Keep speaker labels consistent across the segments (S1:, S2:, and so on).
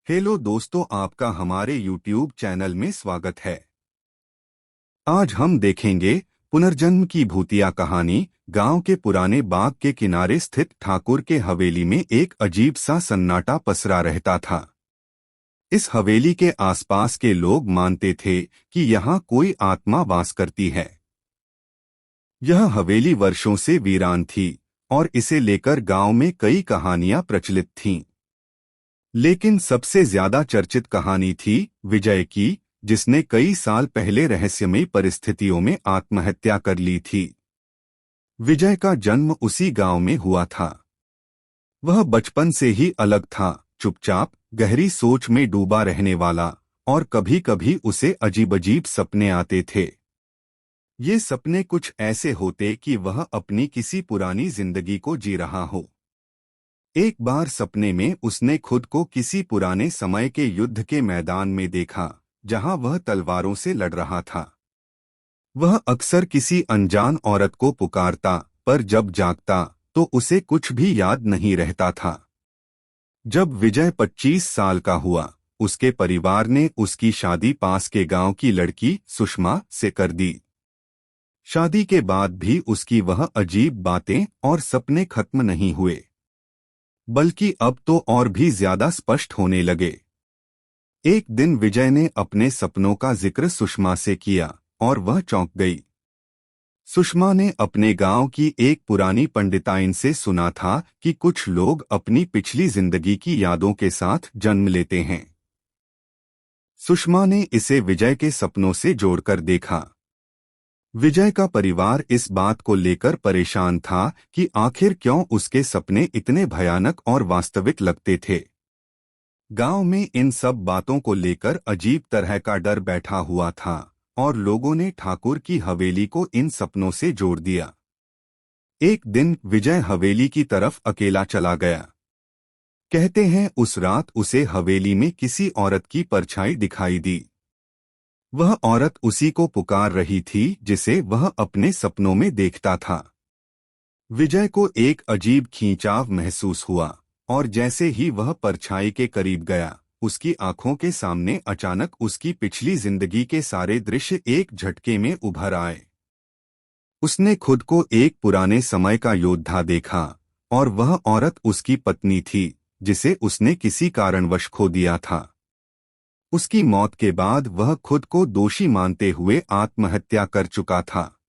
S1: Hello दोस्तों, आपका हमारे YouTube चैनल में स्वागत है। आज हम देखेंगे पुनर्जन्म की भूतिया कहानी। गांव के पुराने बाग के किनारे स्थित ठाकुर के हवेली में एक अजीब सा सन्नाटा पसरा रहता था। इस हवेली के आसपास के लोग मानते थे कि यहाँ कोई आत्मा वास करती है। यह हवेली वर्षों से वीरान थी और इसे लेकर गांव में कई कहानियां प्रचलित थीं। लेकिन सबसे ज्यादा चर्चित कहानी थी विजय की, जिसने कई साल पहले रहस्यमयी परिस्थितियों में आत्महत्या कर ली थी। विजय का जन्म उसी गांव में हुआ था। वह बचपन से ही अलग था, चुपचाप, गहरी सोच में डूबा रहने वाला, और कभी कभी उसे अजीब अजीब सपने आते थे। ये सपने कुछ ऐसे होते कि वह अपनी किसी पुरानी जिंदगी को जी रहा हो। एक बार सपने में उसने खुद को किसी पुराने समय के युद्ध के मैदान में देखा, जहां वह तलवारों से लड़ रहा था। वह अक्सर किसी अनजान औरत को पुकारता, पर जब जागता तो उसे कुछ भी याद नहीं रहता था। जब विजय 25 साल का हुआ, उसके परिवार ने उसकी शादी पास के गांव की लड़की सुषमा से कर दी। शादी के बाद भी उसकी वह अजीब बातें और सपने खत्म नहीं हुए, बल्कि अब तो और भी ज्यादा स्पष्ट होने लगे। एक दिन विजय ने अपने सपनों का जिक्र सुषमा से किया और वह चौंक गई। सुषमा ने अपने गांव की एक पुरानी पंडिताइन से सुना था कि कुछ लोग अपनी पिछली जिंदगी की यादों के साथ जन्म लेते हैं। सुषमा ने इसे विजय के सपनों से जोड़कर देखा। विजय का परिवार इस बात को लेकर परेशान था कि आखिर क्यों उसके सपने इतने भयानक और वास्तविक लगते थे। गांव में इन सब बातों को लेकर अजीब तरह का डर बैठा हुआ था और लोगों ने ठाकुर की हवेली को इन सपनों से जोड़ दिया। एक दिन विजय हवेली की तरफ अकेला चला गया। कहते हैं उस रात उसे हवेली में किसी औरत की परछाई दिखाई दी। वह औरत उसी को पुकार रही थी जिसे वह अपने सपनों में देखता था। विजय को एक अजीब खींचाव महसूस हुआ, और जैसे ही वह परछाई के करीब गया, उसकी आंखों के सामने अचानक उसकी पिछली जिंदगी के सारे दृश्य एक झटके में उभर आए। उसने खुद को एक पुराने समय का योद्धा देखा, और वह औरत उसकी पत्नी थी जिसे उसने किसी कारणवश खो दिया था। उसकी मौत के बाद वह खुद को दोषी मानते हुए आत्महत्या कर चुका था।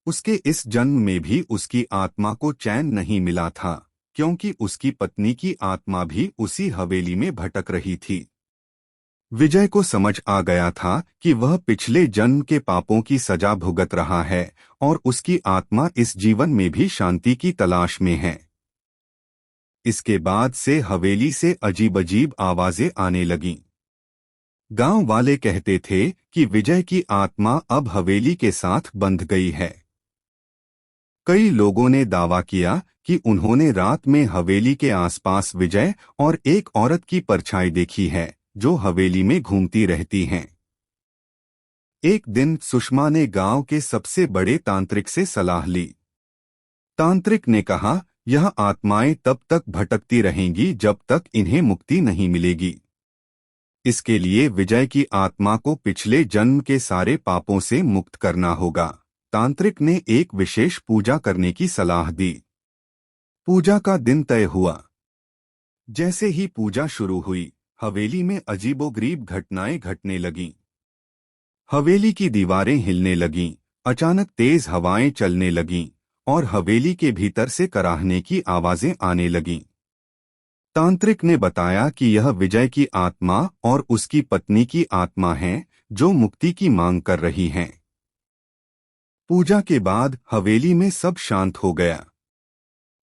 S1: उसके इस जन्म में भी उसकी आत्मा को चैन नहीं मिला था, क्योंकि उसकी पत्नी की आत्मा भी उसी हवेली में भटक रही थी। विजय को समझ आ गया था कि वह पिछले जन्म के पापों की सजा भुगत रहा है और उसकी आत्मा इस जीवन में भी शांति की तलाश में है। इसके बाद से हवेली से अजीब अजीब आवाजें आने लगीं। गांव वाले कहते थे कि विजय की आत्मा अब हवेली के साथ बंध गई है। कई लोगों ने दावा किया कि उन्होंने रात में हवेली के आसपास विजय और एक औरत की परछाई देखी है जो हवेली में घूमती रहती हैं। एक दिन सुषमा ने गांव के सबसे बड़े तांत्रिक से सलाह ली। तांत्रिक ने कहा, यह आत्माएं तब तक भटकती रहेंगी जब तक इन्हें मुक्ति नहीं मिलेगी। इसके लिए विजय की आत्मा को पिछले जन्म के सारे पापों से मुक्त करना होगा। तांत्रिक ने एक विशेष पूजा करने की सलाह दी। पूजा का दिन तय हुआ। जैसे ही पूजा शुरू हुई, हवेली में अजीबोगरीब घटनाएं घटने लगीं। हवेली की दीवारें हिलने लगीं, अचानक तेज हवाएं चलने लगीं, और हवेली के भीतर से कराहने की आवाजें आने लगीं। तांत्रिक ने बताया कि यह विजय की आत्मा और उसकी पत्नी की आत्मा है जो मुक्ति की मांग कर रही हैं। पूजा के बाद हवेली में सब शांत हो गया।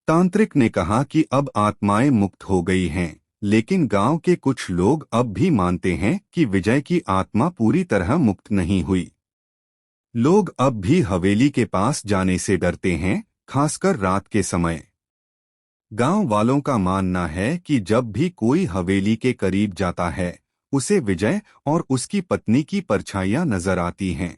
S1: तांत्रिक ने कहा कि अब आत्माएं मुक्त हो गई हैं, लेकिन गांव के कुछ लोग अब भी मानते हैं कि विजय की आत्मा पूरी तरह मुक्त नहीं हुई। लोग अब भी हवेली के पास जाने से डरते हैं, खासकर रात के समय। गांव वालों का मानना है कि जब भी कोई हवेली के करीब जाता है, उसे विजय और उसकी पत्नी की परछाइयां नजर आती हैं।